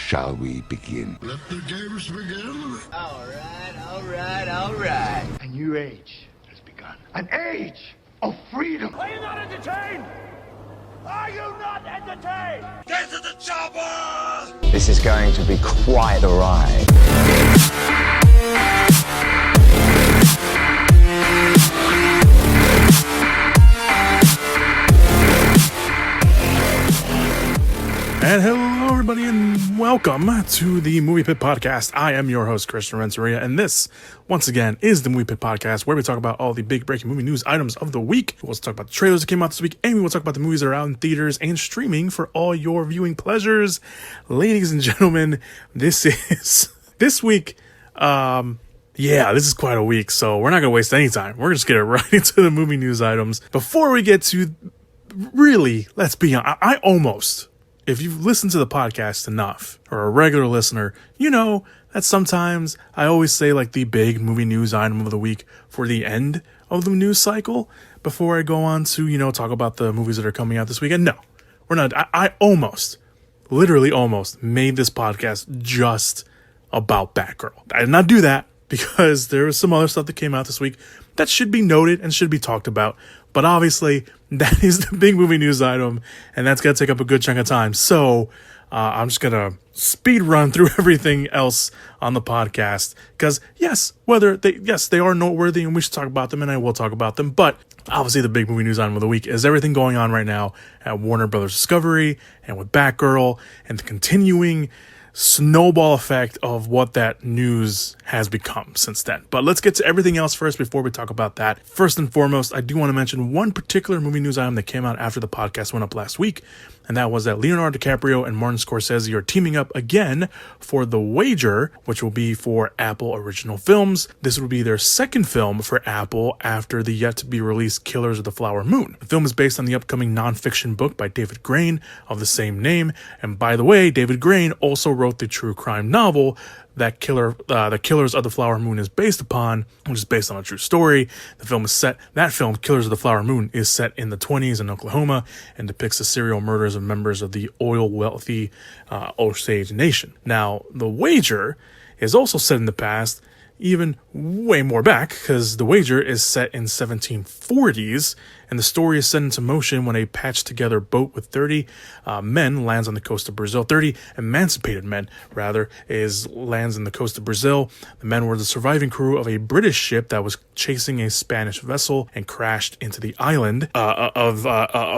shall we begin? Let the games begin. All right. A new age has begun. An age of freedom. Are you not entertained? Are you not entertained? Get to the chopper! This is going to be quite a ride. And hello, everybody, and welcome to the Movie Pit Podcast. I am your host, Christian Renteria, and this, once again, is the Movie Pit Podcast, where we talk about all the big breaking movie news items of the week. We'll talk about the trailers that came out this week, and we will talk about the movies that are out in theaters and streaming for all your viewing pleasures. Ladies and gentlemen, this week. This is quite a week, so we're not going to waste any time. We're just going to get right into the movie news items. Before we get to, really, let's be honest, I almost... If you've listened to the podcast enough, or a regular listener, you know that sometimes I always say like the big movie news item of the week for the end of the news cycle before I go on to, talk about the movies that are coming out this weekend. No, we're not. I literally almost made this podcast just about Batgirl. I did not do that because there was some other stuff that came out this week that should be noted and should be talked about. But obviously, that is the big movie news item, and that's going to take up a good chunk of time. So I'm just going to speed run through everything else on the podcast. Because, yes, they are noteworthy, and we should talk about them, and I will talk about them. But obviously, the big movie news item of the week is everything going on right now at Warner Brothers Discovery and with Batgirl and the continuing snowball effect of what that news has become since then. But let's get to everything else first before we talk about that. First and foremost, I do want to mention one particular movie news item that came out after the podcast went up last week, and that was that Leonardo DiCaprio and Martin Scorsese are teaming up again for The Wager, which will be for Apple Original Films. This will be their second film for Apple after the yet-to-be-released Killers of the Flower Moon. The film is based on the upcoming nonfiction book by David Grain of the same name, and by the way, David Grain also wrote the true crime novel that the Killers of the Flower Moon is based upon, which is based on a true story. That film, Killers of the Flower Moon, is set in the 1920s in Oklahoma and depicts the serial murders of members of the oil-wealthy Osage Nation. Now, The Wager is also set in the past, even way more back, because The Wager is set in 1740s, and the story is set into motion when a patched-together boat with 30 men lands on the coast of Brazil. 30 emancipated men, rather, lands in the coast of Brazil. The men were the surviving crew of a British ship that was chasing a Spanish vessel and crashed into the island of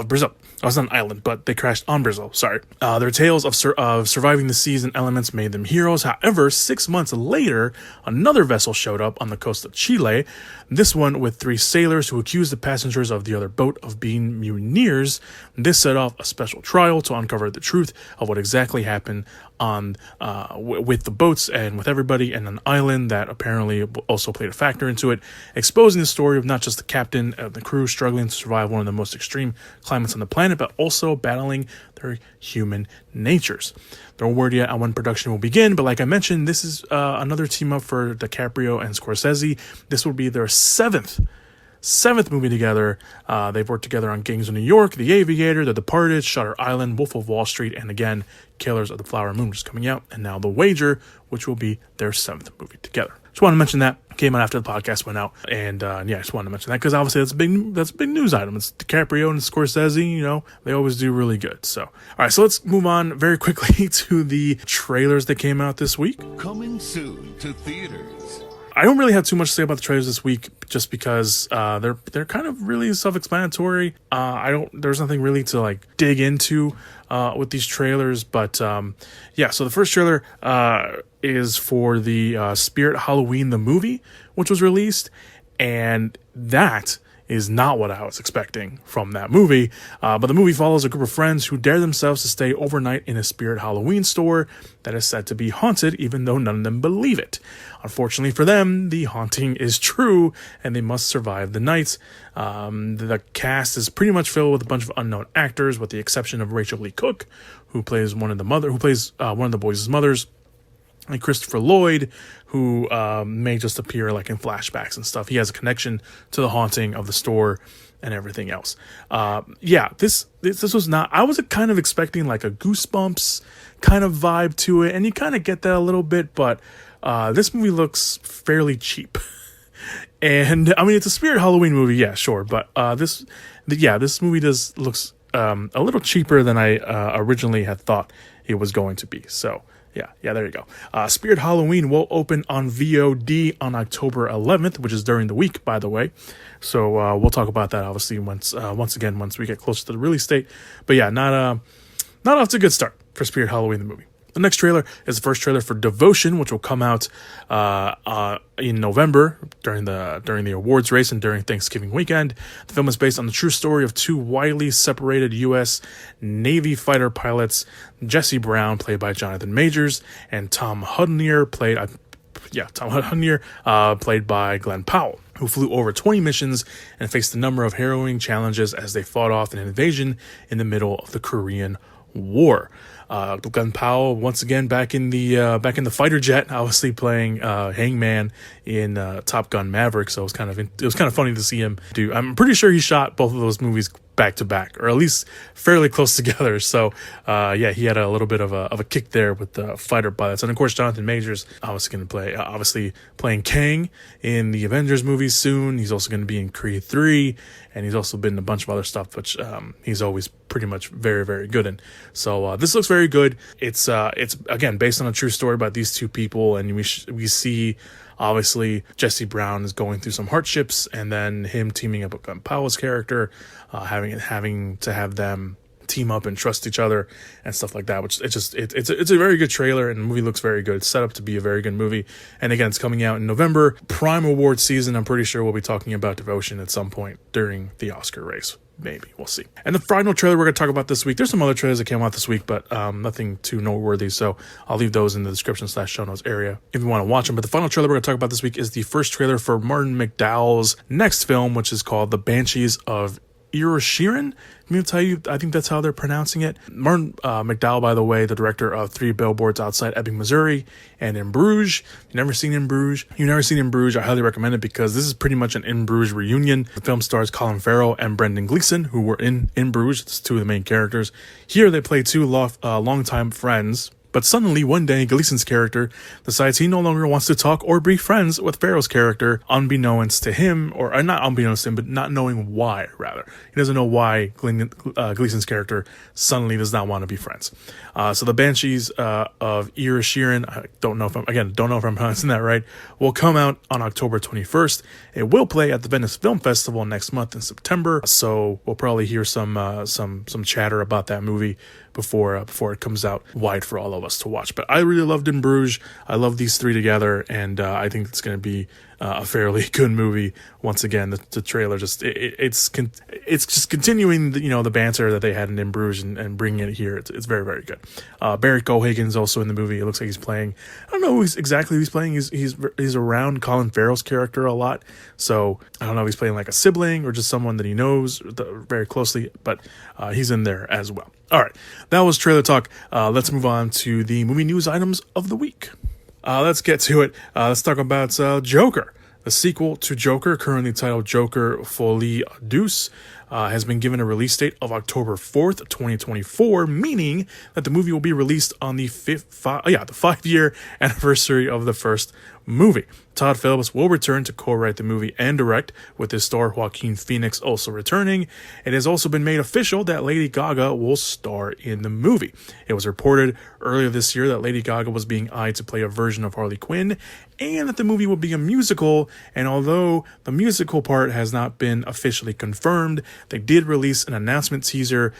Brazil. Oh, it's not an island, but they crashed on Brazil. Sorry. Their tales of surviving the seas and elements made them heroes. However, 6 months later, another vessel showed up on the coast of Chile. This one with 3 sailors who accused the passengers of the other boat of being mutineers. This set off a special trial to uncover the truth of what exactly happened on with the boats and with everybody, and an island that apparently also played a factor into it, exposing the story of not just the captain of the crew struggling to survive one of the most extreme climates on the planet, but also battling their human natures. Don't word yet on when production will begin, but like I mentioned, this is another team up for DiCaprio and Scorsese. This will be their seventh movie together. They've worked together on Gangs of New York, The Aviator, The Departed, Shutter Island, Wolf of Wall Street, and again, Killers of the Flower Moon, which is coming out, and now The Wager, which will be their 7th movie together. Just want to mention that. Came out after the podcast went out, and I just wanted to mention that because obviously that's a big news item. It's DiCaprio and Scorsese, they always do really good. So, all right, so let's move on very quickly to the trailers that came out this week. Coming soon to theaters. I don't really have too much to say about the trailers this week, just because they're kind of really self-explanatory. There's nothing really to like dig into with these trailers, but so the first trailer is for the Spirit Halloween the movie, which was released, and that is not what I was expecting from that movie. But the movie follows a group of friends who dare themselves to stay overnight in a Spirit Halloween store that is said to be haunted, even though none of them believe it. Unfortunately for them, the haunting is true, and they must survive the night. The cast is pretty much filled with a bunch of unknown actors, with the exception of Rachel Lee Cook, who plays one of the boys' mothers. And Christopher Lloyd, who may just appear like in flashbacks and stuff. He has a connection to the haunting of the store and everything else. This was not. I was kind of expecting like a Goosebumps kind of vibe to it, and you kind of get that a little bit, but this movie looks fairly cheap. And I mean, it's a Spirit Halloween movie, yeah, sure, but this movie looks a little cheaper than I originally had thought it was going to be. So yeah, there you go. Spirit Halloween will open on VOD on October 11th, which is during the week, by the way. So we'll talk about that obviously once we get closer to the release date. But yeah, not off to a good start for Spirit Halloween the movie. The next trailer is the first trailer for Devotion, which will come out in November during the awards race and during Thanksgiving weekend. The film is based on the true story of two widely separated U.S. Navy fighter pilots, Jesse Brown, played by Jonathan Majors, and Tom Hudnier, played by Glenn Powell, who flew over 20 missions and faced a number of harrowing challenges as they fought off an invasion in the middle of the Korean War. Glenn Powell once again back in the fighter jet, obviously playing Hangman in Top Gun Maverick. So it was kind of funny to see him do. I'm pretty sure he shot both of those movies back to back, or at least fairly close together. So he had a little bit of a kick there with the fighter pilots. And of course, Jonathan Majors obviously going to play playing Kang in the Avengers movies soon. He's also going to be in Creed 3, and he's also been in a bunch of other stuff, which he's always pretty much very, very good in. So this looks very good. It's again based on a true story about these two people, and we see obviously Jesse Brown is going through some hardships, and then him teaming up with Glenn Powell's character, having to have them team up and trust each other and stuff like that, which it's a very good trailer, and the movie looks very good. It's set up to be a very good movie. And again, it's coming out in November, prime award season. I'm pretty sure we'll be talking about Devotion at some point during the Oscar race. Maybe, we'll see. And the final trailer we're going to talk about this week, there's some other trailers that came out this week, but nothing too noteworthy, so I'll leave those in the description/show notes area if you want to watch them. But the final trailer we're going to talk about this week is the first trailer for Martin McDowell's next film, which is called The Banshees of Inisherin. I'm going to tell you, I think that's how they're pronouncing it. Martin McDowell, by the way, the director of 3 Billboards Outside Ebbing, Missouri, and In Bruges. You've never seen In Bruges? I highly recommend it because this is pretty much an In Bruges reunion. The film stars Colin Farrell and Brendan Gleeson, who were in Bruges. It's 2 of the main characters. Here they play 2 longtime friends. But suddenly, one day, Gleason's character decides he no longer wants to talk or be friends with Farrell's character, unbeknownst to him, or not unbeknownst to him, but not knowing why, rather. He doesn't know why Gleason's character suddenly does not want to be friends. So the Banshees of Inisherin, I don't know if I'm pronouncing that right, will come out on October 21st. It will play at the Venice Film Festival next month in September, so we'll probably hear some chatter about that movie before it comes out wide for all of us to watch. But I really loved In Bruges. I love these 3 together, and I think it's going to be a fairly good movie. Once again, the trailer it's just continuing the banter that they had in Bruges and bringing it here. It's very, very good. Barrett Cohagen's also in the movie. It looks like he's playing, I don't know exactly who he's playing. He's around Colin Farrell's character a lot, so I don't know if he's playing like a sibling or just someone that he knows very closely, but he's in there as well. All right, that was trailer talk. Let's move on to the movie news items of the week. Let's get to it. Let's talk about Joker. The sequel to Joker, currently titled Joker Folie Douce, has been given a release date of October 4th, 2024, meaning that the movie will be released on the 5-year anniversary of the first movie. Todd Phillips will return to co-write the movie and direct, with his star Joaquin Phoenix also returning. It has also been made official that Lady Gaga will star in the movie. It was reported earlier this year that Lady Gaga was being eyed to play a version of Harley Quinn, and that the movie will be a musical. And although the musical part has not been officially confirmed, they did release an announcement teaser,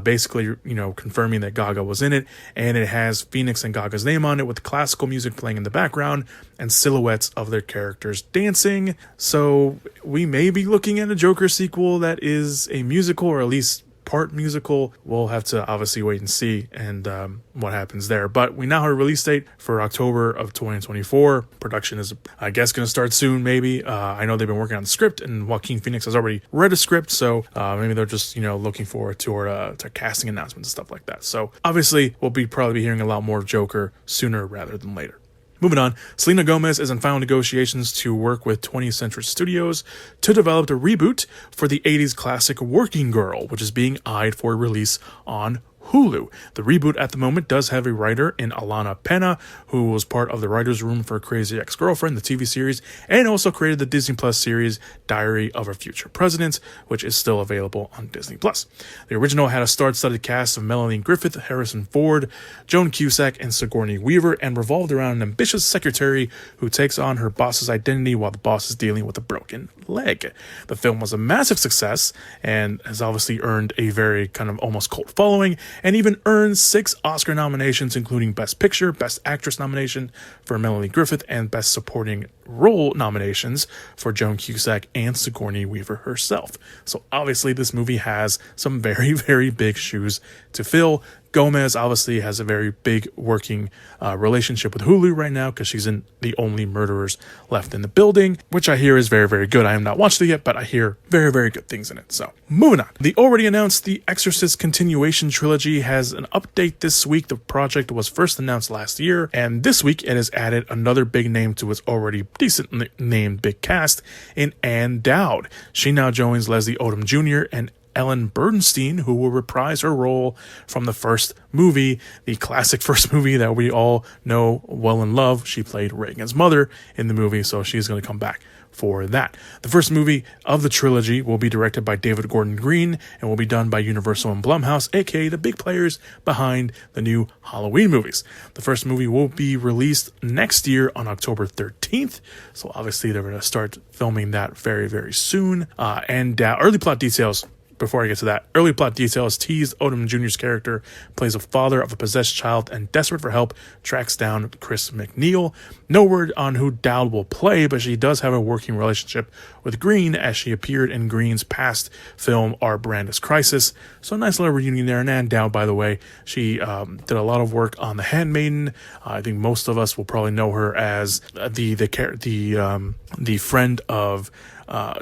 basically, confirming that Gaga was in it, and it has Phoenix and Gaga's name on it with classical music playing in the background and silhouettes of their characters dancing. So we may be looking at a Joker sequel that is a musical, or at least part musical. We'll have to obviously wait and see and what happens there. But we now have a release date for October of 2024. Production is, I guess, going to start soon, maybe. I know they've been working on the script, and Joaquin Phoenix has already read a script, so maybe they're just, looking forward to casting announcements and stuff like that. So obviously, we'll probably be hearing a lot more of Joker sooner rather than later. Moving on, Selena Gomez is in final negotiations to work with 20th Century Studios to develop a reboot for the 80s classic Working Girl, which is being eyed for release on Hulu. The reboot at the moment does have a writer in Alana Pena, who was part of the writer's room for Crazy Ex-Girlfriend, the TV series, and also created the Disney Plus series Diary of a Future President, which is still available on Disney Plus. The original had a star-studded cast of Melanie Griffith, Harrison Ford, Joan Cusack, and Sigourney Weaver, and revolved around an ambitious secretary who takes on her boss's identity while the boss is dealing with a broken leg. The film was a massive success and has obviously earned a very kind of almost cult following, and even earned 6 Oscar nominations, including Best Picture, Best Actress nomination for Melanie Griffith, and Best Supporting Role nominations for Joan Cusack and Sigourney Weaver herself. So obviously this movie has some very, very big shoes to fill. Gomez obviously has a very big working relationship with Hulu right now because she's in The Only Murderers Left in the Building, which I hear is very, very good. I have not watched it yet, but I hear very, very good things in it. So moving on. The already announced The Exorcist continuation trilogy has an update this week. The project was first announced last year, and this week it has added another big name to its already decent named big cast in Ann Dowd. She now joins Leslie Odom Jr. and Ellen Bernstein, who will reprise her role from the first movie, the classic first movie that we all know well and love. She played Reagan's mother in the movie, so she's going to come back for that. The first movie of the trilogy will be directed by David Gordon Green and will be done by Universal and Blumhouse, aka the big players behind the new Halloween movies. The first movie will be released next year on October 13th, so obviously they're going to start filming that very, very soon. And early plot details. Before I get to that, early plot details teased Odom Jr.'s character plays a father of a possessed child and, desperate for help, tracks down Chris McNeil. No word on who Dowd will play, but she does have a working relationship with Green, as she appeared in Green's past film Our Brandis Crisis. So a nice little reunion there. And Ann Dowd, by the way, she did a lot of work on The Handmaiden. I think most of us will probably know her as the friend of.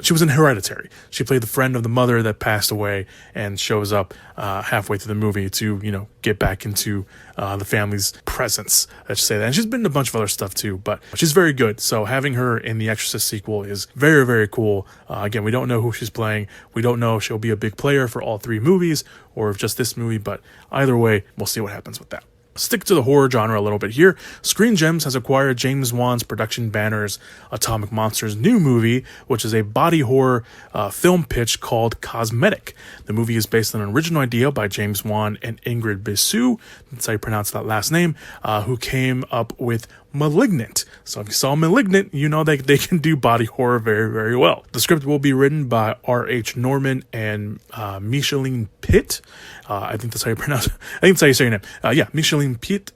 She was in Hereditary. She played the friend of the mother that passed away and shows up halfway through the movie to, get back into the family's presence. Let's say that. And she's been in a bunch of other stuff too, but she's very good. So having her in the Exorcist sequel is very, very cool. Again, we don't know who she's playing. We don't know if she'll be a big player for all 3 movies or just this movie, but either way, we'll see what happens with that. Stick to the horror genre a little bit here. Screen Gems has acquired James Wan's production banner's Atomic Monsters' new movie, which is a body horror film pitch called Cosmetic. The movie is based on an original idea by James Wan and Ingrid Bisou, that's how you pronounce that last name, who came up with Malignant. So if you saw Malignant, you know they can do body horror very, very well. The script will be written by R.H. Norman and Micheline Pitt. I think that's how you pronounce it. I think that's how you say your name. Micheline Pitt.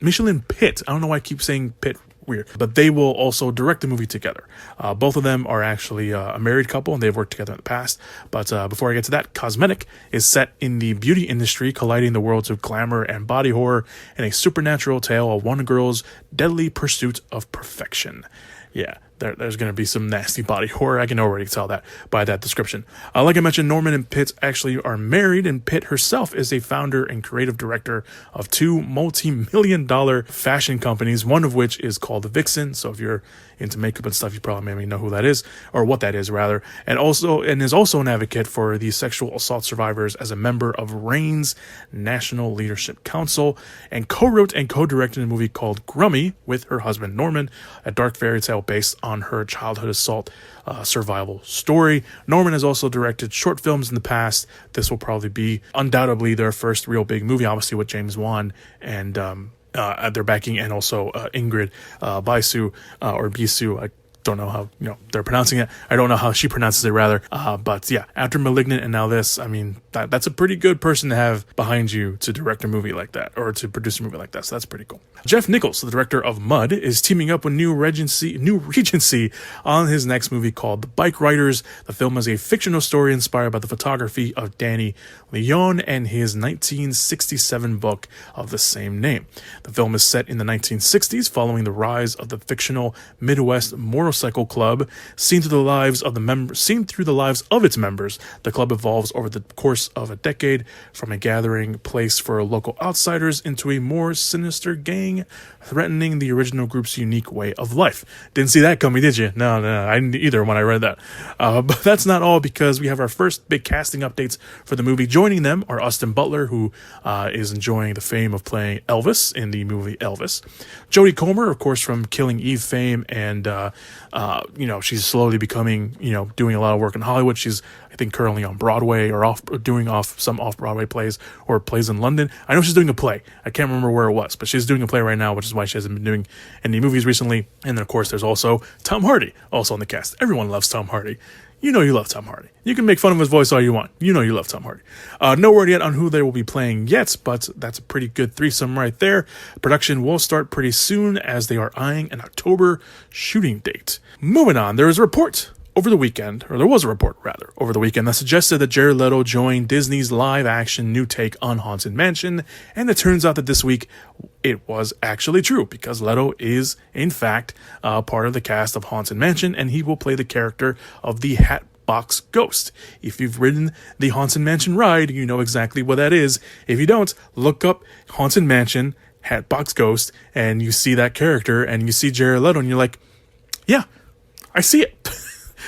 Micheline Pitt. I don't know why I keep saying Pitt. Weird. But they will also direct the movie together. Both of them are actually a married couple, and they've worked together in the past. But before I get to that, Cosmetic is set in the beauty industry, colliding the worlds of glamour and body horror in a supernatural tale of one girl's deadly pursuit of perfection. Yeah. There's going to be some nasty body horror. I can already tell that by that description. Like I mentioned, Norman and Pitt actually are married, and Pitt herself is a founder and creative director of 2 multi-million-dollar fashion companies, one of which is called The Vixen. So if you're into makeup and stuff, you probably maybe know who that is, or what that is rather. And is also an advocate for the sexual assault survivors as a member of RAIN's National Leadership Council, and co-wrote and co-directed a movie called Grummy with her husband Norman, a dark fairy tale based on her childhood assault survival story. Norman has also directed short films in the past. This will probably be undoubtedly their first real big movie, obviously with James Wan and at their backing, and also Ingrid Bisou or Bisou. I don't know how they're pronouncing it. I don't know how she pronounces it rather. But yeah, after Malignant and now this, I mean, that's a pretty good person to have behind you to direct a movie like that, or to produce a movie like that. So that's pretty cool. Jeff Nichols, the director of Mud, is teaming up with New Regency on his next movie called The Bikeriders. The film is a fictional story inspired by the photography of Danny Leon and his 1967 book of the same name. The film is set in the 1960s, following the rise of the fictional Midwest motorcycle club. Seen through the lives of its members, the club evolves over the course of a decade from a gathering place for local outsiders into a more sinister gang, threatening the original group's unique way of life. Didn't see that coming, did you? No, I didn't either when I read that. But that's not all, because we have our first big casting updates for the movie. Joining them are Austin Butler, who is enjoying the fame of playing Elvis in the movie Elvis. Jodie Comer, of course, from Killing Eve fame, and she's slowly becoming, doing a lot of work in Hollywood. She's, I think, currently on Broadway or doing some off-Broadway plays or plays in London. I know she's doing a play. I can't remember where it was, but she's doing a play right now, which is why she hasn't been doing any movies recently. And then, of course, there's also Tom Hardy, also on the cast. Everyone loves Tom Hardy. You know you love Tom Hardy. You can make fun of his voice all you want. You know you love Tom Hardy. No word yet on who they will be playing yet, but that's a pretty good threesome right there. Production will start pretty soon, as they are eyeing an October shooting date. Moving on, there was a report over the weekend that suggested that Jared Leto joined Disney's live-action new take on Haunted Mansion, and it turns out that this week it was actually true, because Leto is, in fact, part of the cast of Haunted Mansion, and he will play the character of the Hatbox Ghost. If you've ridden the Haunted Mansion ride, you know exactly what that is. If you don't, look up Haunted Mansion, Hatbox Ghost, and you see that character, and you see Jared Leto, and you're like, yeah, I see it.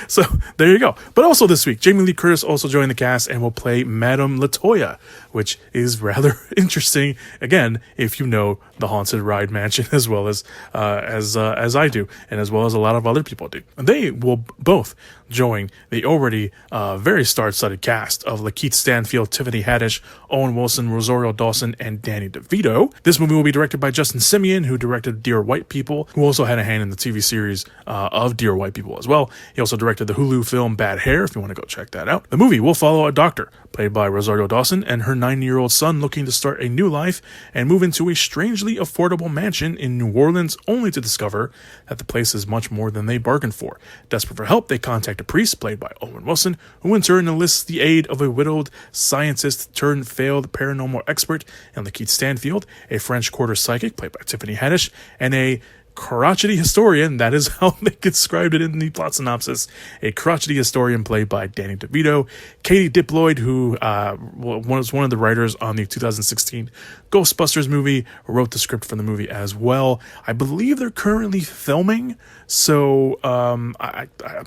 So there you go. But also this week, Jamie Lee Curtis also joined the cast and will play Madame Latoya, which is rather interesting. Again, if you know the Haunted Ride Mansion as well as I do, and as well as a lot of other people do. They will both join the already very star-studded cast of Lakeith Stanfield, Tiffany Haddish, Owen Wilson, Rosario Dawson, and Danny DeVito. This movie will be directed by Justin Simien, who directed Dear White People, who also had a hand in the TV series of Dear White People as well. He also directed the Hulu film Bad Hair, if you want to go check that out. The movie will follow a doctor, played by Rosario Dawson, and her 9-year-old son looking to start a new life and move into a strangely affordable mansion in New Orleans, only to discover that the place is much more than they bargained for. Desperate for help, they contact a priest, played by Owen Wilson, who in turn enlists the aid of a widowed scientist turned failed paranormal expert in Lakeith Stanfield, a French Quarter psychic, played by Tiffany Haddish, and a crotchety historian, that is how they described it in the plot synopsis, a crotchety historian played by Danny DeVito. Katie Diploid, who was one of the writers on the 2016 Ghostbusters movie, wrote the script for the movie as well. I believe they're currently filming, so I'm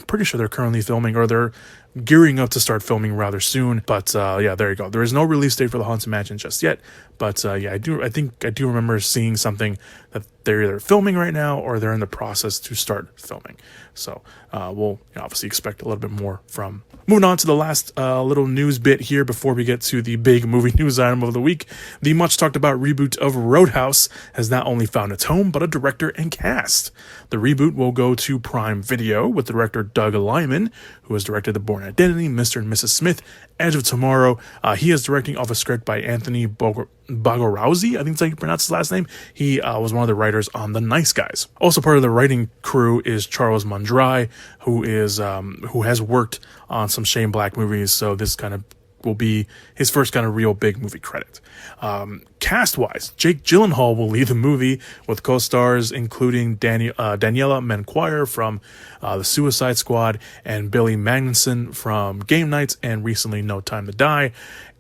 pretty sure they're currently filming, or they're gearing up to start filming rather soon. But yeah, there you go. There is no release date for the Haunted Mansion just yet, but yeah, I think I do remember seeing something that they're either filming right now or they're in the process to start filming. So we'll obviously expect a little bit more from. Moving on to the last little news bit here before we get to the big movie news item of the week. The much talked about reboot of Roadhouse has not only found its home, but a director and cast. The reboot will go to Prime Video with director Doug Liman, who has directed The Bourne Identity, Mr. and Mrs. Smith, Edge of Tomorrow. He is directing off a script by Anthony Bogarowski, I think that's how you pronounce his last name. He was one of the writers on The Nice Guys. Also part of the writing crew is Charles Mundry, who has worked on some Shane Black movies, so this kind of will be his first kind of real big movie credit. Cast-wise, Jake Gyllenhaal will lead the movie with co-stars including Daniela Menquire from The Suicide Squad and Billy Magnuson from Game Nights and recently No Time to Die.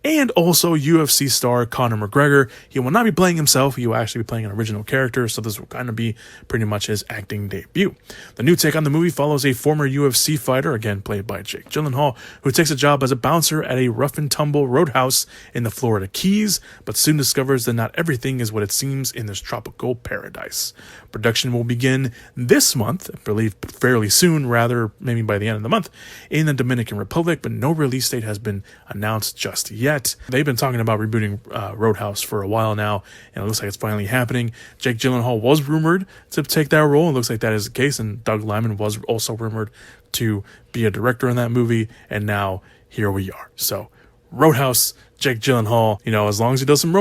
And also UFC star Conor McGregor. He will not be playing himself. He will actually be playing an original character, so this will kind of be pretty much his acting debut. The new take on the movie follows a former UFC fighter, again played by Jake Gyllenhaal, who takes a job as a bouncer at a rough-and-tumble roadhouse in the Florida Keys, but soon discovers that not everything is what it seems in this tropical paradise. Production will begin this month, I believe fairly soon, rather maybe by the end of the month, in the Dominican Republic, but no release date has been announced just yet. They've been talking about rebooting Roadhouse for a while now, and it looks like it's finally happening. Jake Gyllenhaal was rumored to take that role, and it looks like that is the case, and Doug Liman was also rumored to be a director in that movie, and now here we are. So Roadhouse, Jake Gyllenhaal, as long as he does some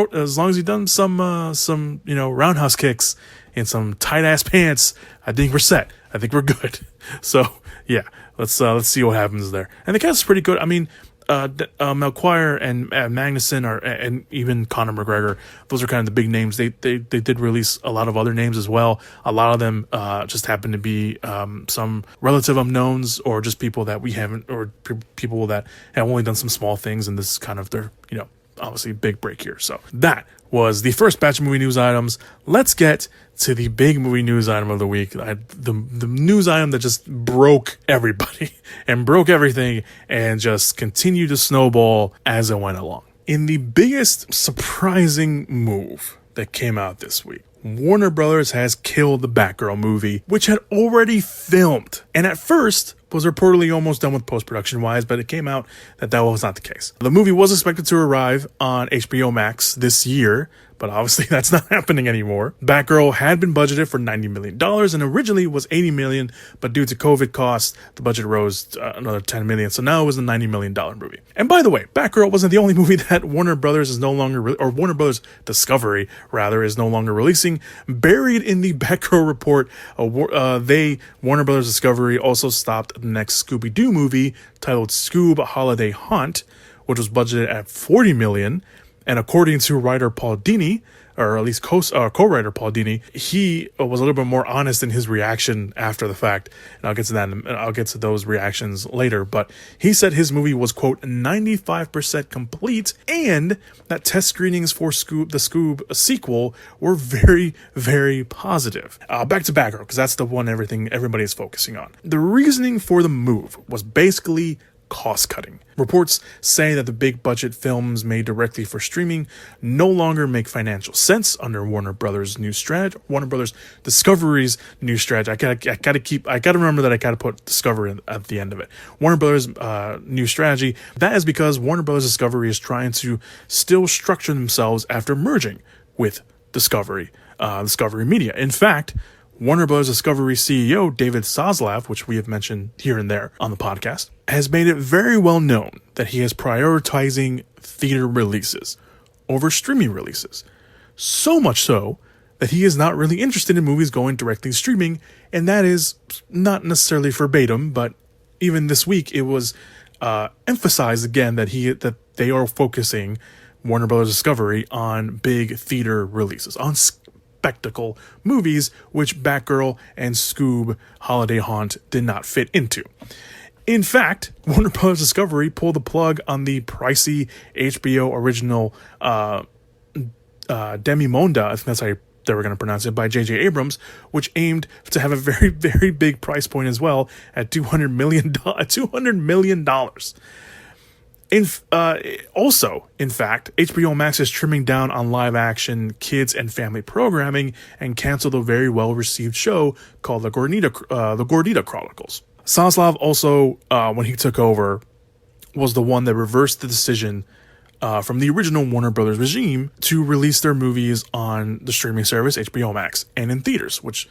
roundhouse kicks and some tight ass pants, I think we're set. I think we're good. So yeah, let's see what happens there. And the cast is pretty good. I mean, Melchior and Magnuson and even Conor McGregor, those are kind of the big names. They did release a lot of other names as well. A lot of them just happen to be some relative unknowns, or just people that we haven't, or people that have only done some small things, and this is kind of their, obviously big break here. So that was the first batch of movie news items. Let's get to the big movie news item of the week. The news item that just broke everybody and broke everything and just continued to snowball as it went along. In the biggest surprising move that came out this week, Warner Brothers has killed the Batgirl movie, which had already filmed, and at first was reportedly almost done with post-production wise, but it came out that was not the case. The movie was expected to arrive on HBO Max this year, but obviously that's not happening anymore. Batgirl had been budgeted for $90 million and originally was $80 million, but due to COVID costs, the budget rose another $10 million. So now it was a $90 million movie. And by the way, Batgirl wasn't the only movie that Warner Brothers is no longer, or Warner Brothers Discovery rather, is no longer releasing. Buried in the Batgirl report, Warner Brothers Discovery also stopped the next Scooby-Doo movie titled Scoob Holiday Haunt, which was budgeted at $40 million. And according to writer Paul Dini, or at least co-writer Paul Dini, he was a little bit more honest in his reaction after the fact. And I'll get to that. I'll get to those reactions later. But he said his movie was, quote, 95% complete, and that test screenings for the Scoob sequel were very, very positive. Back to Batgirl, because that's the one everybody is focusing on. The reasoning for the move was basically cost cutting. Reports say that the big budget films made directly for streaming no longer make financial sense under Warner Brothers' new strategy. Warner Brothers Discovery's new strategy. I gotta remember that I gotta put Discovery at the end of it. Warner Brothers' new strategy. That is because Warner Brothers Discovery is trying to still structure themselves after merging with Discovery Media. In fact, Warner Bros. Discovery CEO David Zaslav, which we have mentioned here and there on the podcast, has made it very well known that he is prioritizing theater releases over streaming releases. So much so that he is not really interested in movies going directly streaming, and that is not necessarily verbatim, but even this week it was emphasized again that they are focusing Warner Bros. Discovery on big theater releases, on spectacle movies, which Batgirl and Scoob Holiday Haunt did not fit into. In fact, Warner Bros. Discovery pulled the plug on the pricey HBO original Demi-Monda, I think that's how they were going to pronounce it, by J.J. Abrams, which aimed to have a very, very big price point as well at $200 million. Also, in fact, HBO Max is trimming down on live action kids and family programming and canceled a very well received show called the Gordita Chronicles. Zaslav also, when he took over, was the one that reversed the decision from the original Warner Brothers regime to release their movies on the streaming service HBO Max and in theaters, which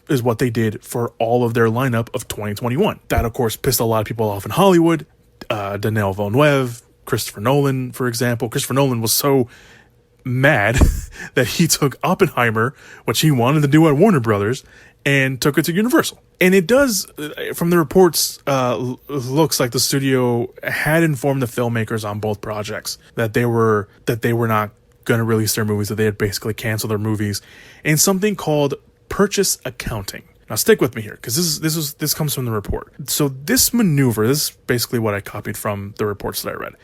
is what they did for all of their lineup of 2021. That, of course, pissed a lot of people off in Hollywood. Denis Villeneuve, Christopher Nolan, for example. Christopher Nolan was so mad that he took Oppenheimer, which he wanted to do at Warner Brothers, and took it to Universal. And it does, from the reports, looks like the studio had informed the filmmakers on both projects that they were not going to release their movies, that they had basically canceled their movies, in something called purchase accounting. Now stick with me here, because this comes from the report. So this maneuver, this is basically what I copied from the reports that I read.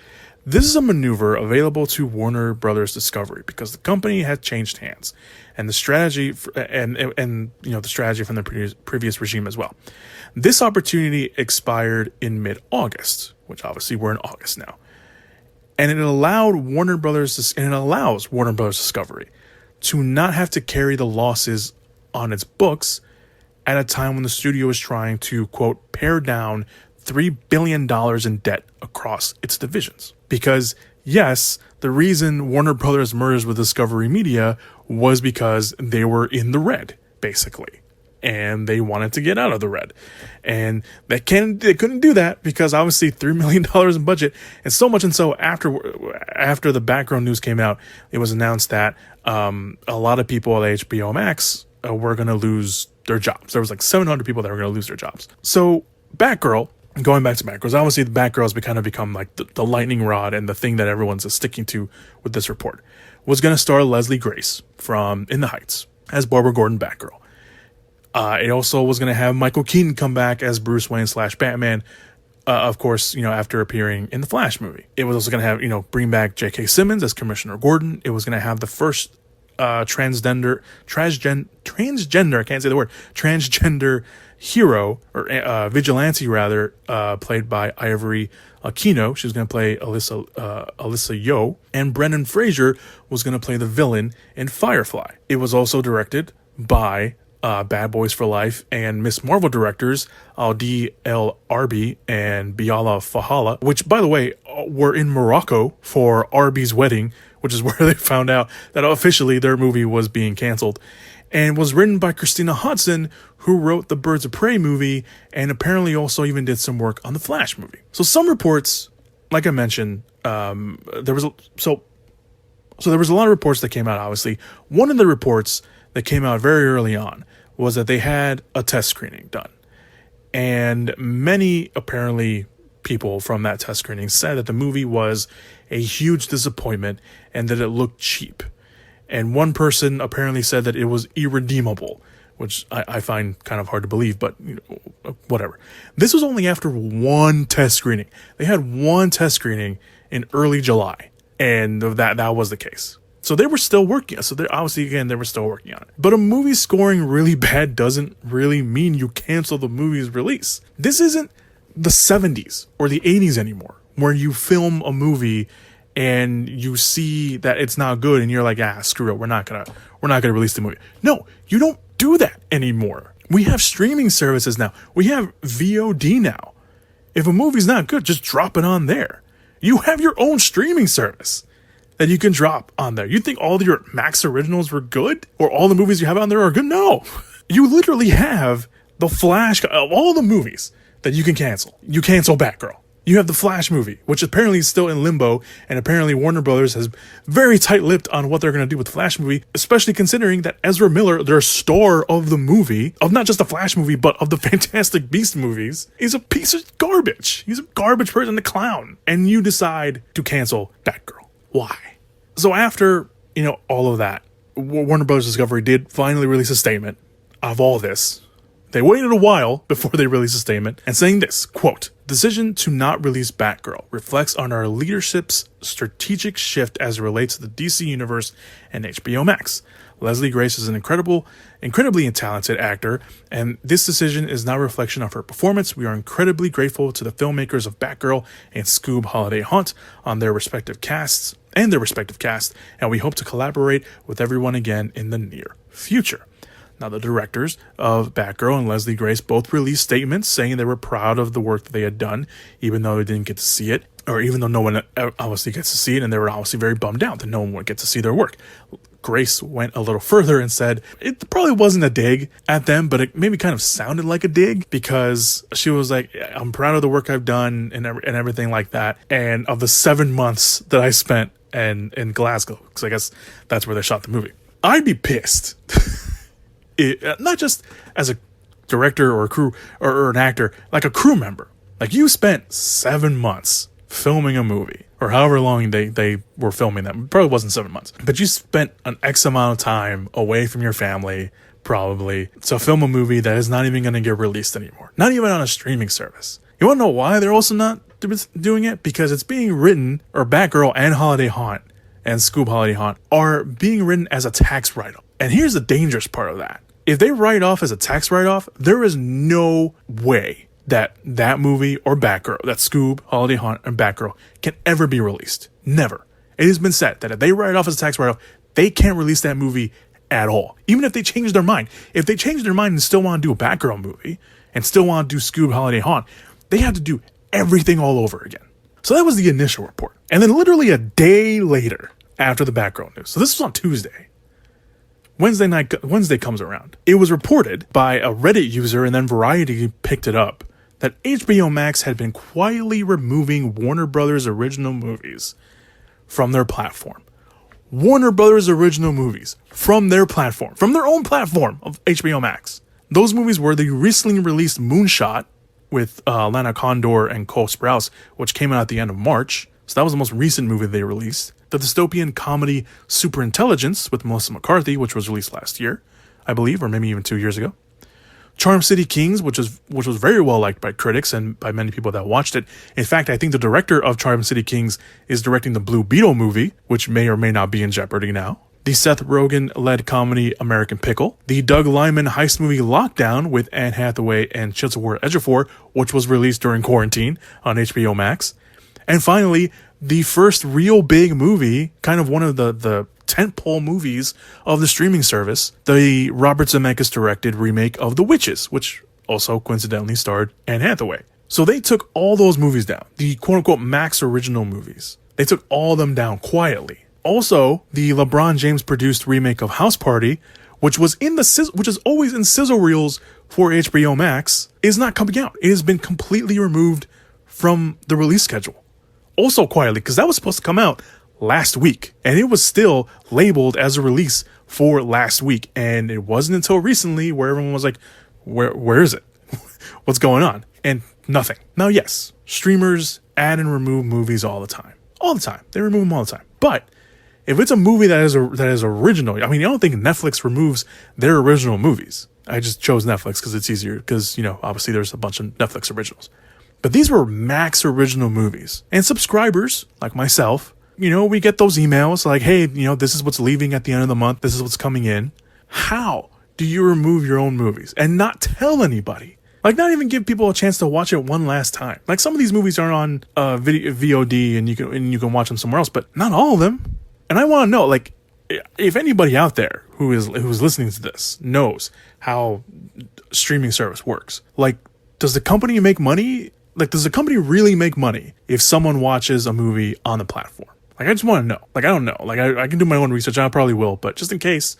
This is a maneuver available to Warner Brothers Discovery because the company had changed hands, and the strategy the strategy from the previous regime as well. This opportunity expired in mid-August, which obviously we're in August now, and it allows Warner Brothers Discovery to not have to carry the losses on its books at a time when the studio is trying to, quote, pare down $3 billion in debt across its divisions. Because, yes, the reason Warner Brothers merged with Discovery Media was because they were in the red, basically. And they wanted to get out of the red. And they couldn't do that because, obviously, $3 million in budget. And so much and so, after the background news came out, it was announced that a lot of people at HBO Max were going to lose their jobs. There was like 700 people that were going to lose their jobs. So Batgirl going back to Batgirl, obviously the Batgirl has kind of become like the lightning rod and the thing that everyone's sticking to with this report. Was going to star Leslie Grace from In the Heights as Barbara Gordon Batgirl. It also was going to have Michael Keaton come back as Bruce Wayne / Batman, of course, after appearing in the Flash movie. It was also going to have, bring back J.K. Simmons as Commissioner Gordon. It was going to have the first transgender, I can't say the word, transgender hero, or vigilante rather, played by Ivory Aquino. She was going to play Alyssa Yeoh, and Brendan Fraser was going to play the villain in Firefly. It was also directed by Bad Boys for Life and Miss Marvel directors Aldi El Arbi and Biala Fahala, which, by the way, were in Morocco for Arbi's wedding, which is where they found out that officially their movie was being canceled, and was written by Christina Hodson, who wrote the Birds of Prey movie and apparently also even did some work on the Flash movie. So some reports, like I mentioned, there was a lot of reports that came out, obviously. One of the reports that came out very early on was that they had a test screening done. And many, apparently, people from that test screening said that the movie was a huge disappointment and that it looked cheap. And one person apparently said that it was irredeemable, which I find kind of hard to believe, but whatever. This was only after one test screening. They had one test screening in early July, and that was the case. So they were still working. So they were still working on it. But a movie scoring really bad doesn't really mean you cancel the movie's release. This isn't the 70s or the 80s anymore, where you film a movie and you see that it's not good and you're like, screw it, we're not gonna release the movie. No, you don't do that anymore. We have streaming services now. We have VOD now. If a movie's not good, just drop it on there. You have your own streaming service that you can drop on there. You think all of your Max originals were good? Or all the movies you have on there are good? No. You literally have the Flash of all the movies that you can cancel. You cancel Batgirl. You have the Flash movie, which apparently is still in limbo, and apparently Warner Brothers has very tight-lipped on what they're going to do with the Flash movie, especially considering that Ezra Miller, their star of the movie, of not just the Flash movie, but of the Fantastic Beasts movies, is a piece of garbage. He's a garbage person, a clown. And you decide to cancel Batgirl. Why? So after, all of that, Warner Brothers Discovery did finally release a statement of all this. They waited a while before they released a statement and saying this, quote, "Decision to not release Batgirl reflects on our leadership's strategic shift as it relates to the DC Universe and HBO Max. Leslie Grace is an incredibly talented actor, and this decision is not a reflection of her performance. We are incredibly grateful to the filmmakers of Batgirl and Scoob Holiday Haunt on their respective casts, and we hope to collaborate with everyone again in the near future." Now, the directors of Batgirl and Leslie Grace both released statements saying they were proud of the work that they had done, even though they didn't get to see it, or even though no one obviously gets to see it, and they were obviously very bummed out that no one would get to see their work. Grace went a little further and said it probably wasn't a dig at them, but it maybe kind of sounded like a dig, because she was like, "I'm proud of the work I've done and everything like that, and of the 7 months that I spent in Glasgow," because I guess that's where they shot the movie. I'd be pissed. Not just as a director or a crew or an actor, like a crew member. Like, you spent 7 months filming a movie, or however long they were filming that. It probably wasn't 7 months, but you spent an X amount of time away from your family, probably, to film a movie that is not even going to get released anymore. Not even on a streaming service. You want to know why they're also not doing it? Because it's being written, or Batgirl and Holiday Haunt and Scoob Holiday Haunt are being written as a tax write-off. And here's the dangerous part of that. If they write off as a tax write-off, there is no way that movie or Batgirl, that Scoob, Holiday Haunt, and Batgirl can ever be released. Never. It has been said that if they write off as a tax write-off, they can't release that movie at all. Even if they change their mind. If they change their mind and still want to do a Batgirl movie, and still want to do Scoob, Holiday Haunt, they have to do everything all over again. So that was the initial report. And then literally a day later, after the Batgirl news, so this was on Tuesday, Wednesday comes around. It was reported by a Reddit user, and then Variety picked it up, that HBO Max had been quietly removing Warner Brothers original movies from their platform. Warner Brothers original movies from their own platform of HBO Max. Those movies were the recently released Moonshot, with Lana Condor and Cole Sprouse, which came out at the end of March. So that was the most recent movie they released. The dystopian comedy Superintelligence with Melissa McCarthy, which was released last year, I believe, or maybe even 2 years ago. Charm City Kings, which was very well liked by critics and by many people that watched it. In fact, I think the director of Charm City Kings is directing the Blue Beetle movie, which may or may not be in jeopardy now. The Seth Rogen-led comedy American Pickle. The Doug Liman heist movie Lockdown with Anne Hathaway and Chiwetel Ejiofor, which was released during quarantine on HBO Max. And finally, the first real big movie, kind of one of the tentpole movies of the streaming service, the Robert Zemeckis directed remake of The Witches, which also coincidentally starred Anne Hathaway. So they took all those movies down, the quote-unquote Max original movies. They took all of them down quietly. Also, the LeBron James produced remake of House Party, which is always in sizzle reels for HBO Max, is not coming out. It has been completely removed from the release schedule. Also quietly, because that was supposed to come out last week, and it was still labeled as a release for last week, and it wasn't until recently where everyone was like, where is it? What's going on? And nothing. Now, yes, streamers add and remove movies all the time. They remove them all the time. But if it's a movie that is original, I mean, I don't think Netflix removes their original movies. I just chose Netflix because it's easier, because, obviously there's a bunch of Netflix originals. But these were Max original movies. And subscribers, like myself, we get those emails like, hey, this is what's leaving at the end of the month. This is what's coming in. How do you remove your own movies and not tell anybody? Like, not even give people a chance to watch it one last time. Like, some of these movies are on VOD and you can watch them somewhere else, but not all of them. And I want to know, like, if anybody out there who's listening to this knows how streaming service works, like, does the company make money? Like, does the company really make money if someone watches a movie on the platform? Like, I just want to know. Like, I don't know. Like, I can do my own research. I probably will. But just in case,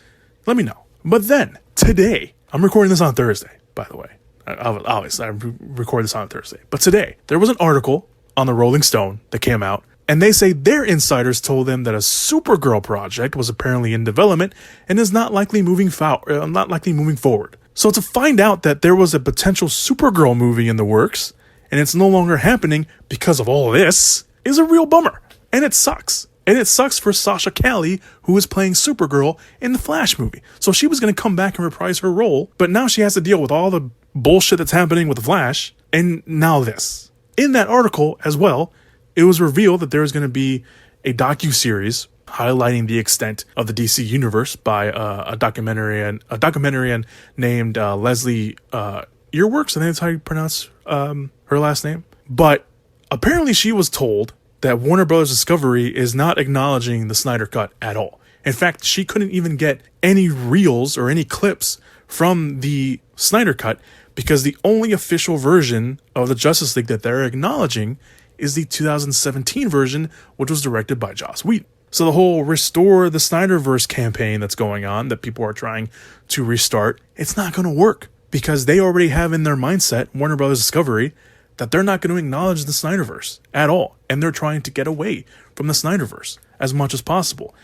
let me know. But then, today, I'm recording this on Thursday, by the way. Obviously, I record this on Thursday. But today, there was an article on the Rolling Stone that came out, and they say their insiders told them that a Supergirl project was apparently in development and is not likely moving forward. So to find out that there was a potential Supergirl movie in the works, and it's no longer happening because of all this, is a real bummer. And it sucks. And it sucks for Sasha Calle, who is playing Supergirl in the Flash movie. So she was going to come back and reprise her role, but now she has to deal with all the bullshit that's happening with the Flash, and now this. In that article as well, it was revealed that there is going to be a docuseries highlighting the extent of the DC universe by a documentarian named Leslie Earworks. I think that's how you pronounce her last name. But apparently she was told that Warner Bros. Discovery is not acknowledging the Snyder Cut at all. In fact, she couldn't even get any reels or any clips from the Snyder Cut because the only official version of the Justice League that they're acknowledging is the 2017 version, which was directed by Joss Whedon. So the whole Restore the Snyderverse campaign that's going on, that people are trying to restart, it's not going to work because they already have in their mindset, Warner Bros. Discovery, that they're not going to acknowledge the Snyderverse at all. And they're trying to get away from the Snyderverse as much as possible.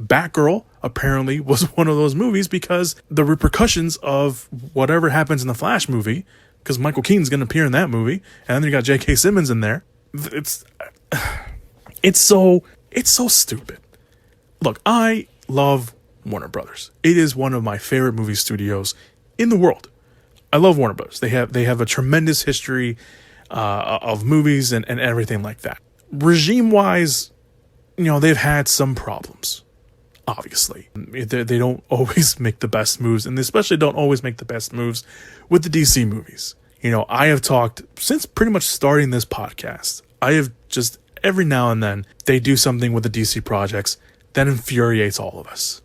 Batgirl apparently was one of those movies because the repercussions of whatever happens in the Flash movie, because Michael Keaton's going to appear in that movie, and then you got J.K. Simmons in there. It's so stupid. Look, I love Warner Brothers. It is one of my favorite movie studios in the world. I love Warner Brothers. They have a tremendous history of movies and everything like that. Regime-wise, they've had some problems. Obviously, they don't always make the best moves, and they especially don't always make the best moves with the DC movies. I have talked since pretty much starting this podcast. I have just every now and then they do something with the DC projects that infuriates all of us.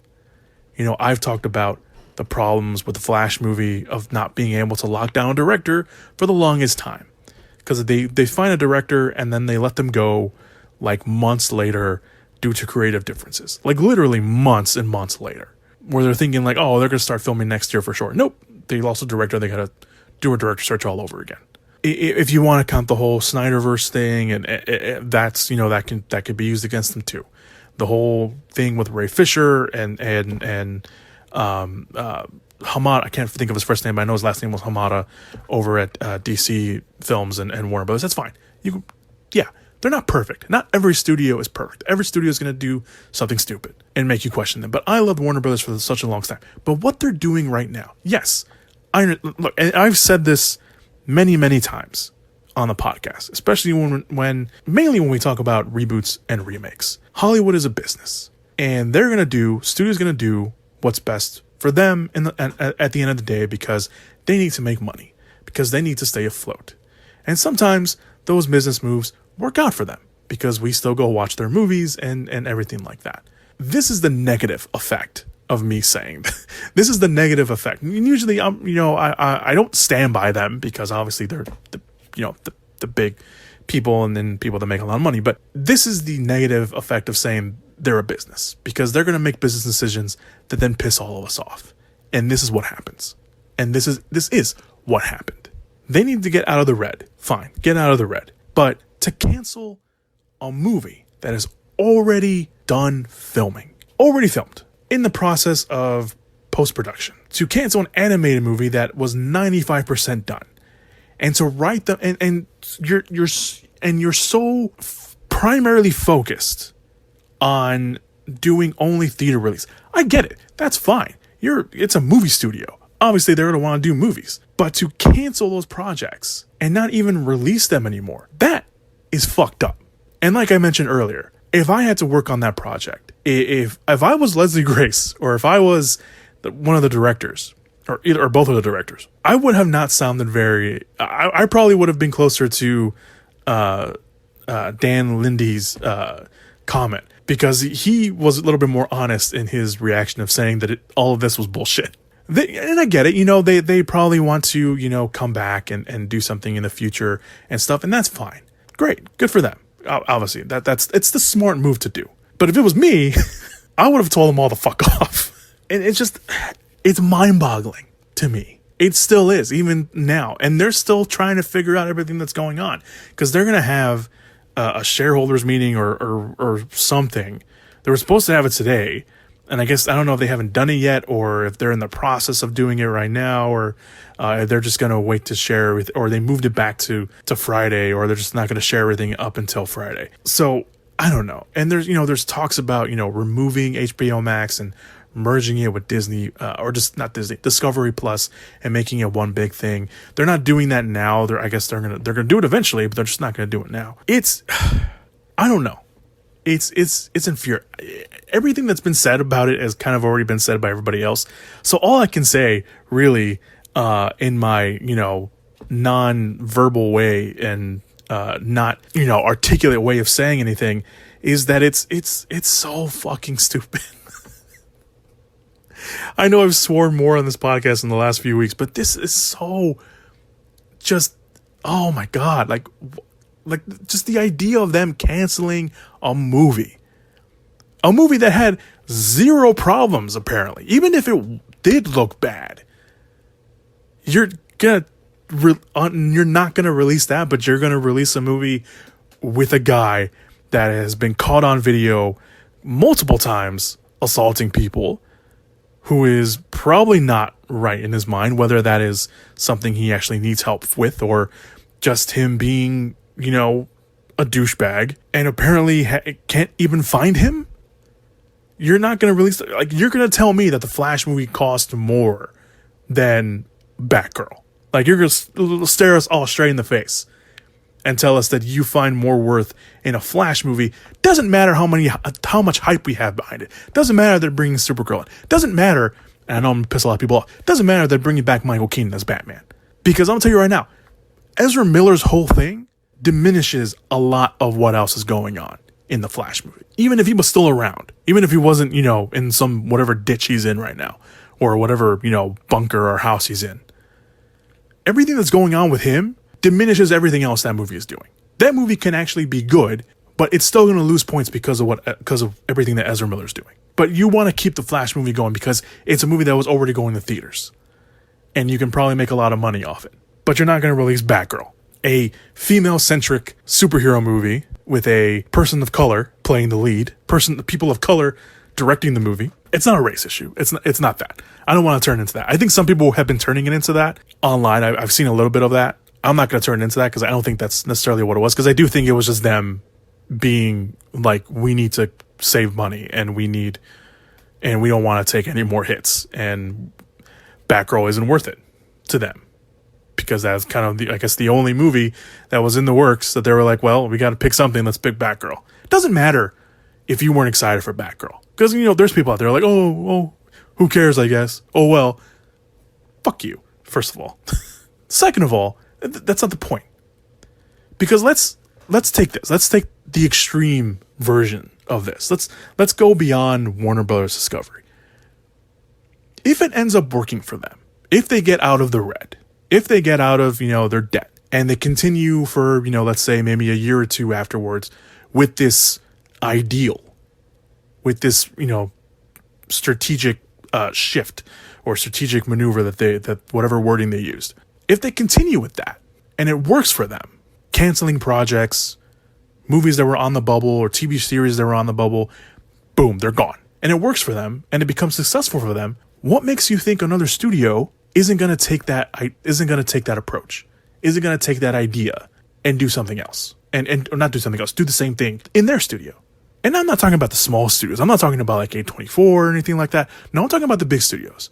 I've talked about the problems with the Flash movie of not being able to lock down a director for the longest time, because they find a director and then they let them go like months later due to creative differences, like literally months and months later, where they're thinking like, oh, they're going to start filming next year for sure. Nope. They lost a director. They got to do a director search all over again. If you want to count the whole Snyderverse thing, and that's, that could be used against them too. The whole thing with Ray Fisher and Hamada, I can't think of his first name, but I know his last name was Hamada over at DC Films and Warner Bros. That's fine. They're not perfect. Not every studio is perfect. Every studio is going to do something stupid and make you question them. But I loved Warner Brothers for such a long time. But what they're doing right now, yes, look, and I've said this many, many times on the podcast, especially mainly when we talk about reboots and remakes. Hollywood is a business, and studios going to do what's best for them at the end of the day, because they need to make money, because they need to stay afloat. And sometimes those business moves work out for them because we still go watch their movies and everything like that. This is the negative effect of me saying this is the negative effect. And usually I don't stand by them, because obviously they're the big people and then people that make a lot of money. But this is the negative effect of saying they're a business, because they're going to make business decisions that then piss all of us off. And this is what happens. And this is what happened. They need to get out of the red. Fine, get out of the red. But to cancel a movie that is already done filming, already filmed, in the process of post-production, to cancel an animated movie that was 95% done, and to write them, and you're so primarily focused on doing only theater release. I get it. That's fine. It's a movie studio. Obviously, they're going to want to do movies. But to cancel those projects and not even release them anymore, that is fucked up. And like I mentioned earlier, if I had to work on that project, if I was Leslie Grace, or if I was one of the directors, or both of the directors, I would have not sounded very... I probably would have been closer to Dan Lindy's comment, because he was a little bit more honest in his reaction of saying that all of this was bullshit. And I get it, they probably want to, come back and do something in the future and stuff, and that's fine. Great, good for them. Obviously, it's the smart move to do. But if it was me, I would have told them all the fuck off. And it's mind-boggling to me. It still is, even now. And they're still trying to figure out everything that's going on, because they're going to have a shareholders meeting or something. They were supposed to have it today. And I guess, I don't know if they haven't done it yet, or if they're in the process of doing it right now, or they're just going to wait to share with, or they moved it back to Friday, or they're just not going to share everything up until Friday. So I don't know. And there's talks about, removing HBO Max and merging it with Disney, or just not Disney, Discovery Plus, and making it one big thing. They're not doing that now. I guess they're going to do it eventually, but they're just not going to do it now. I don't know. It's infuriating. Everything that's been said about it has kind of already been said by everybody else. So all I can say, really, in my non-verbal way and not articulate way of saying anything, is that it's so fucking stupid. I know I've sworn more on this podcast in the last few weeks, but this is so just, oh my God, like just the idea of them canceling a movie that had zero problems, apparently. Even if it did look bad, you're not gonna release that, but you're gonna release a movie with a guy that has been caught on video multiple times assaulting people, who is probably not right in his mind, whether that is something he actually needs help with, or just him being, a douchebag, and apparently can't even find him. You're not going to release... you're going to tell me that the Flash movie cost more than Batgirl. You're going to stare us all straight in the face and tell us that you find more worth in a Flash movie. Doesn't matter how much hype we have behind it. Doesn't matter they're bringing Supergirl in. Doesn't matter, and I know I'm going to piss a lot of people off, doesn't matter they're bringing back Michael Keaton as Batman. Because I'm going to tell you right now, Ezra Miller's whole thing diminishes a lot of what else is going on in the Flash movie. Even if he was still around, even if he wasn't, in some whatever ditch he's in right now, or whatever, bunker or house he's in. Everything that's going on with him diminishes everything else that movie is doing. That movie can actually be good, but it's still going to lose points because of everything that Ezra Miller's doing. But you want to keep the Flash movie going because it's a movie that was already going to theaters, and you can probably make a lot of money off it. But you're not going to release Batgirl, a female-centric superhero movie with a person of color playing the lead, people of color directing the movie. It's not a race issue. It's not that. I don't want to turn it into that. I think some people have been turning it into that online. I've seen a little bit of that. I'm not going to turn it into that because I don't think that's necessarily what it was. Because I do think it was just them being like, we need to save money and we don't want to take any more hits. And Batgirl isn't worth it to them. Because that's kind of, the only movie that was in the works that they were like, well, we got to pick something. Let's pick Batgirl. It doesn't matter if you weren't excited for Batgirl. Because, there's people out there like, oh, who cares, I guess. Oh, well, fuck you, first of all. Second of all, that's not the point. Because let's take this. Let's take the extreme version of this. Let's go beyond Warner Brothers Discovery. If it ends up working for them, if they get out of the red, if they get out of, their debt, and they continue for, let's say maybe a year or two afterwards with this ideal, with this, strategic shift or strategic maneuver that whatever wording they used. If they continue with that and it works for them, canceling projects, movies that were on the bubble or TV series that were on the bubble, boom, they're gone. And it works for them and it becomes successful for them. What makes you think another studio isn't going to take that approach, isn't going to take that idea and do something else and or not do something else, do the same thing in their studio? And I'm not talking about the small studios. I'm not talking about like A24 or anything like that. No, I'm talking about the big studios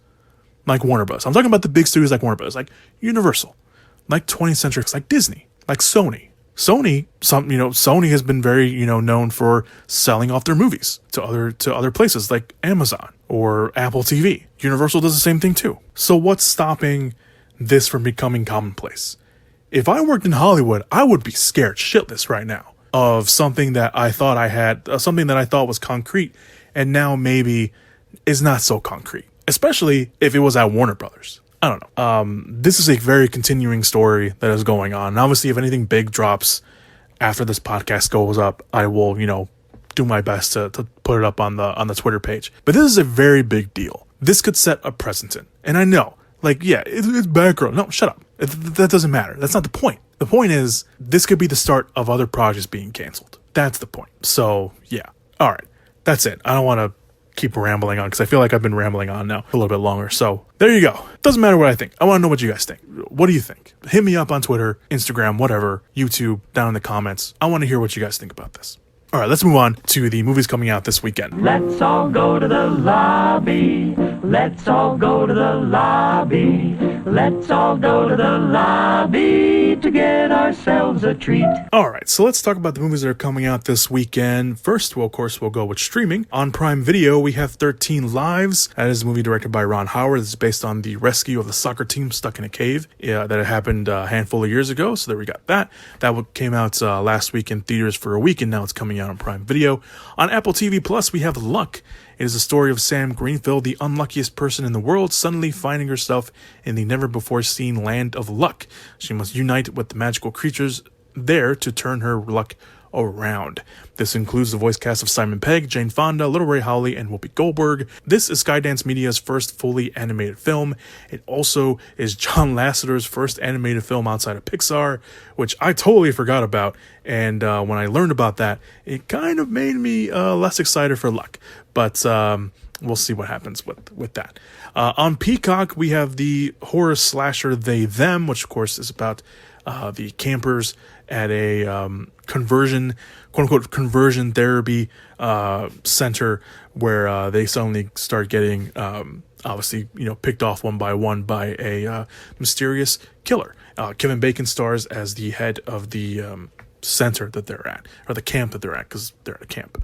like Warner Bros. I'm talking about the big studios like Warner Bros., like Universal, like 20th Century, like Disney, like Sony. Sony has been very, known for selling off their movies to other places like Amazon or Apple TV. Universal does the same thing too. So what's stopping this from becoming commonplace? If I worked in Hollywood, I would be scared shitless right now of something that I thought I had, something that I thought was concrete, and now maybe is not so concrete, especially if it was at Warner Brothers. I don't know. This is a very continuing story that is going on. And obviously, if anything big drops after this podcast goes up, I will, do my best to put it up on the Twitter page. But this is a very big deal. This could set a precedent. And I know, it's Batgirl. No, shut up. That doesn't matter. That's not the point. The point is, this could be the start of other projects being canceled. That's the point. So, yeah. All right. That's it. I don't want to keep rambling on because I feel like I've been rambling on now a little bit longer. So there you go. Doesn't matter what I think. I want to know what you guys think. What do you think? Hit me up on Twitter, Instagram, whatever, YouTube, down in the comments. I want to hear what you guys think about this. All right, let's move on to the movies coming out this weekend. Let's all go to the lobby. Let's all go to the lobby. Let's all go to the lobby to get ourselves a treat. All right, so let's talk about the movies that are coming out this weekend. First, of course, we'll go with streaming. On Prime Video, we have 13 Lives. That is a movie directed by Ron Howard. This is based on the rescue of the soccer team stuck in a cave that had happened a handful of years ago. So there we got that. That came out last week in theaters for a week, and now it's coming out on Prime Video. On Apple TV Plus, we have Luck. It is a story of Sam Greenfield, the unluckiest person in the world, suddenly finding herself in the never-before-seen land of luck. She must unite with the magical creatures there to turn her luck around. This includes the voice cast of Simon Pegg, Jane Fonda, Little Ray Howley, and Whoopi Goldberg. This is Skydance Media's first fully animated film. It also is John Lasseter's first animated film outside of Pixar, which I totally forgot about. And when I learned about that, it kind of made me less excited for Luck. But we'll see what happens with that. On Peacock, we have the horror slasher They Them, which of course is about the campers at a conversion, quote-unquote, conversion therapy center where they suddenly start getting, obviously, picked off one by one by a mysterious killer. Kevin Bacon stars as the head of the center that they're at, or the camp that they're at, because they're at a camp.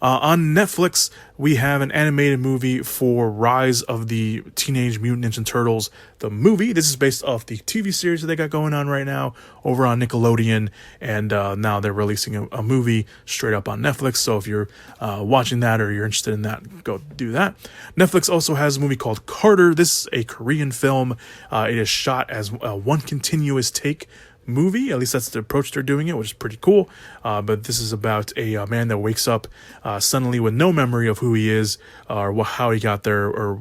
On Netflix, we have an animated movie for Rise of the Teenage Mutant Ninja Turtles, the movie. This is based off the TV series that they got going on right now over on Nickelodeon, and now they're releasing a movie straight up on Netflix. So if you're watching that or you're interested in that, go do that. Netflix also has a movie called Carter. This is a Korean film. It is shot as one continuous take movie. At least that's the approach they're doing it, which is pretty cool. But this is about a man that wakes up suddenly with no memory of who he is or how he got there or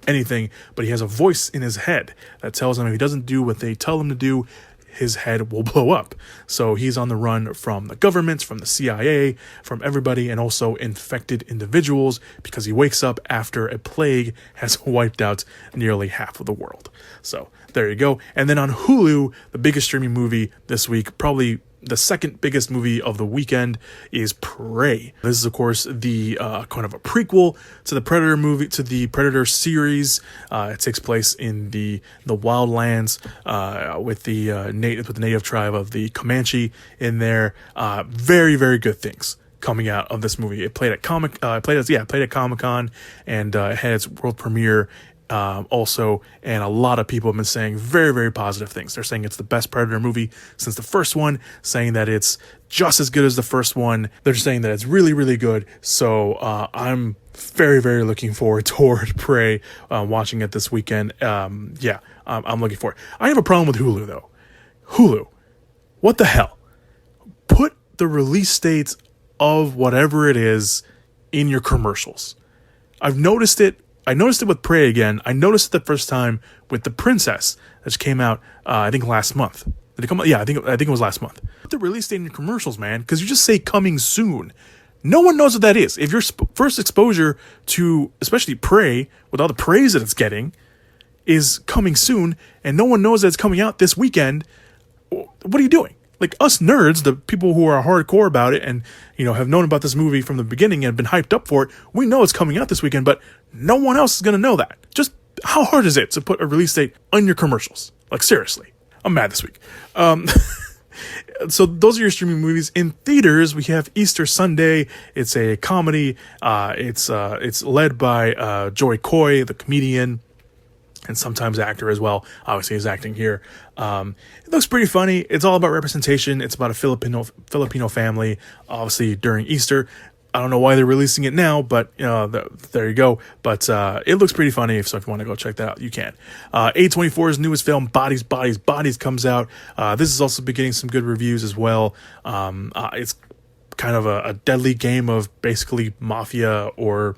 anything, but he has a voice in his head that tells him if he doesn't do what they tell him to do, his head will blow up. So he's on the run from the government, from the CIA, from everybody, and also infected individuals, because he wakes up after a plague has wiped out nearly half of the world. So there you go. And then on Hulu, the biggest streaming movie this week, probably the second biggest movie of the weekend, is Prey. This is, of course, the kind of a prequel to the Predator movie, to the Predator series. It takes place in the wildlands with the native tribe of the Comanche in there. Very, very good things coming out of this movie. It played at Comic-Con, and it had its world premiere also, and a lot of people have been saying very, very positive things. They're saying it's the best Predator movie since the first one, saying that it's just as good as the first one. They're saying that it's really, really good. So I'm very, very looking forward toward Prey, watching it this weekend. I'm looking for it. I have a problem with Hulu, though. Hulu, what the hell? Put the release dates of whatever it is in your commercials. I've noticed it. I noticed it with Prey again. I noticed it the first time with The Princess, that came out, I think last month. Did it come out? Yeah, I think it was last month. Put the release date in your commercials, man, because you just say coming soon. No one knows what that is. If your first exposure to, especially Prey, with all the praise that it's getting, is coming soon, and no one knows that it's coming out this weekend, what are you doing? Like, us nerds, the people who are hardcore about it and, have known about this movie from the beginning and have been hyped up for it, we know it's coming out this weekend, but no one else is going to know that. Just how hard is it to put a release date on your commercials? Like, seriously. I'm mad this week. So those are your streaming movies. In theaters, we have Easter Sunday. It's a comedy. It's led by Joey Coy, the comedian, and sometimes actor as well. Obviously, he's acting here. It looks pretty funny. It's all about representation. It's about a Filipino family, obviously during Easter. I don't know why they're releasing it now, but there you go. But it looks pretty funny. So if you want to go check that out, you can. A24's newest film, Bodies comes out. This is also getting some good reviews as well. It's kind of a deadly game of basically mafia or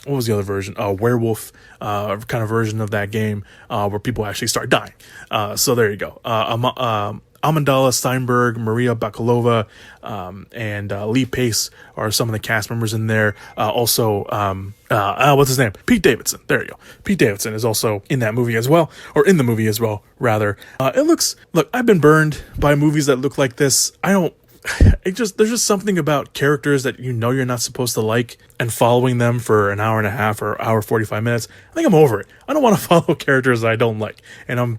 what was the other version? Werewolf kind of version of that game where people actually start dying. So there you go. Amandla Steinberg, Maria Bakalova, and Lee Pace are some of the cast members in there. Also, what's his name? Pete Davidson. There you go. Pete Davidson is also in that movie as well, or in the movie as well, rather. Look, I've been burned by movies that look like this. There's just something about characters that you're not supposed to like and following them for an hour and a half or hour 45 minutes. I think I'm over it. I don't want to follow characters that I don't like. And I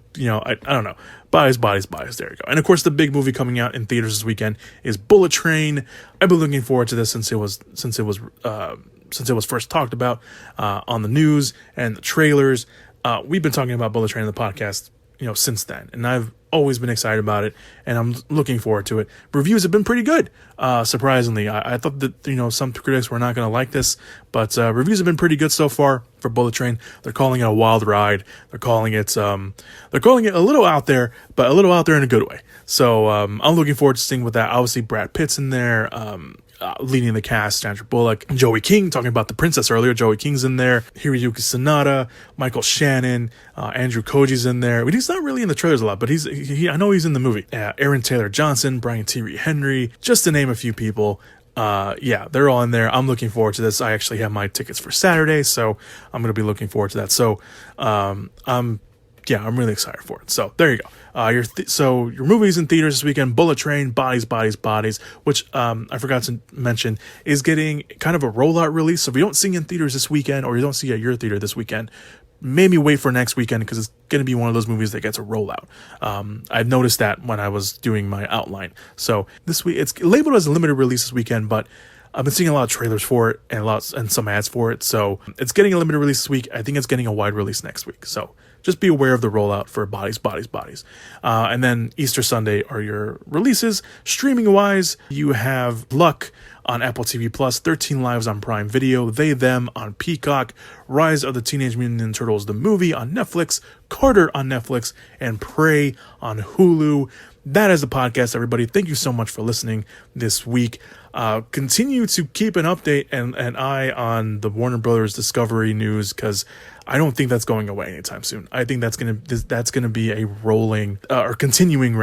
don't know. Bodies. There you go. And of course, the big movie coming out in theaters this weekend is Bullet Train. I've been looking forward to this since it was first talked about on the news and the trailers. We've been talking about Bullet Train in the podcast, since then, and I've always been excited about it, and I'm looking forward to it. Reviews have been pretty good, surprisingly. I thought that some critics were not going to like this, but reviews have been pretty good so far for Bullet Train. They're calling it a wild ride. They're calling it a little out there, but a little out there in a good way. So I'm looking forward to seeing what that. Obviously, Brad Pitt's in there. Leading the cast, Sandra Bullock, Joey King, talking about The Princess earlier. Joey King's in there. Hiroyuki Sanada, Michael Shannon, Andrew Koji's in there. But he's not really in the trailers a lot, but I know he's in the movie. Aaron Taylor Johnson, Brian Tyree Henry, just to name a few people. They're all in there. I'm looking forward to this. I actually have my tickets for Saturday, so I'm going to be looking forward to that. So, I'm really excited for it. So there you go. Your movies in theaters this weekend: Bullet Train, Bodies, which I forgot to mention is getting kind of a rollout release. So if you don't see it in theaters this weekend, or you don't see it at your theater this weekend, maybe wait for next weekend, because it's going to be one of those movies that gets a rollout. I've noticed that when I was doing my outline. So this week it's labeled as a limited release this weekend, but I've been seeing a lot of trailers for it and some ads for it. So it's getting a limited release this week. I think it's getting a wide release next week. So just be aware of the rollout for Bodies. And then Easter Sunday are your releases. Streaming wise, you have Luck, on Apple TV Plus, 13 Lives on Prime Video, They Them on Peacock, Rise of the Teenage Mutant Ninja Turtles the movie on Netflix, Carter on Netflix, and Prey on Hulu. That is the podcast, everybody. Thank you so much for listening this week. Continue to keep an update and an eye on the Warner Brothers Discovery news, because I don't think that's going away anytime soon. I think that's gonna be a rolling continuing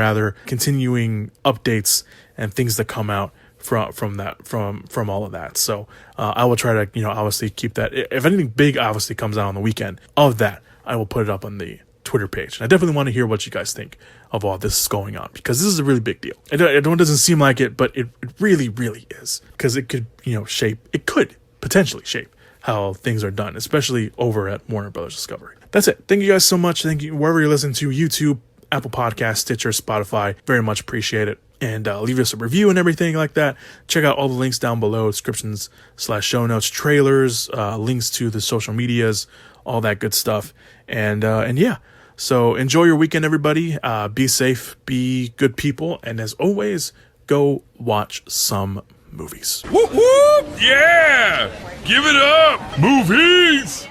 updates and things that come out from all of that. So I will try to obviously keep that. If anything big obviously comes out on the weekend of that, I will put it up on the Twitter page. And I definitely want to hear what you guys think of all this going on, because this is a really big deal. I know it doesn't seem like it, but it really, really is, because it could potentially shape how things are done, especially over at Warner Brothers Discovery. That's it. Thank you guys so much. Thank you wherever you're listening to, YouTube, Apple Podcasts, Stitcher, Spotify. Very much appreciate it. And leave us a review and everything like that. Check out all the links down below, descriptions/show notes, trailers, links to the social medias, all that good stuff. And yeah, so enjoy your weekend, everybody. Be safe, be good people, and as always, go watch some movies. Whoop whoop! Yeah! Give it up! Movies!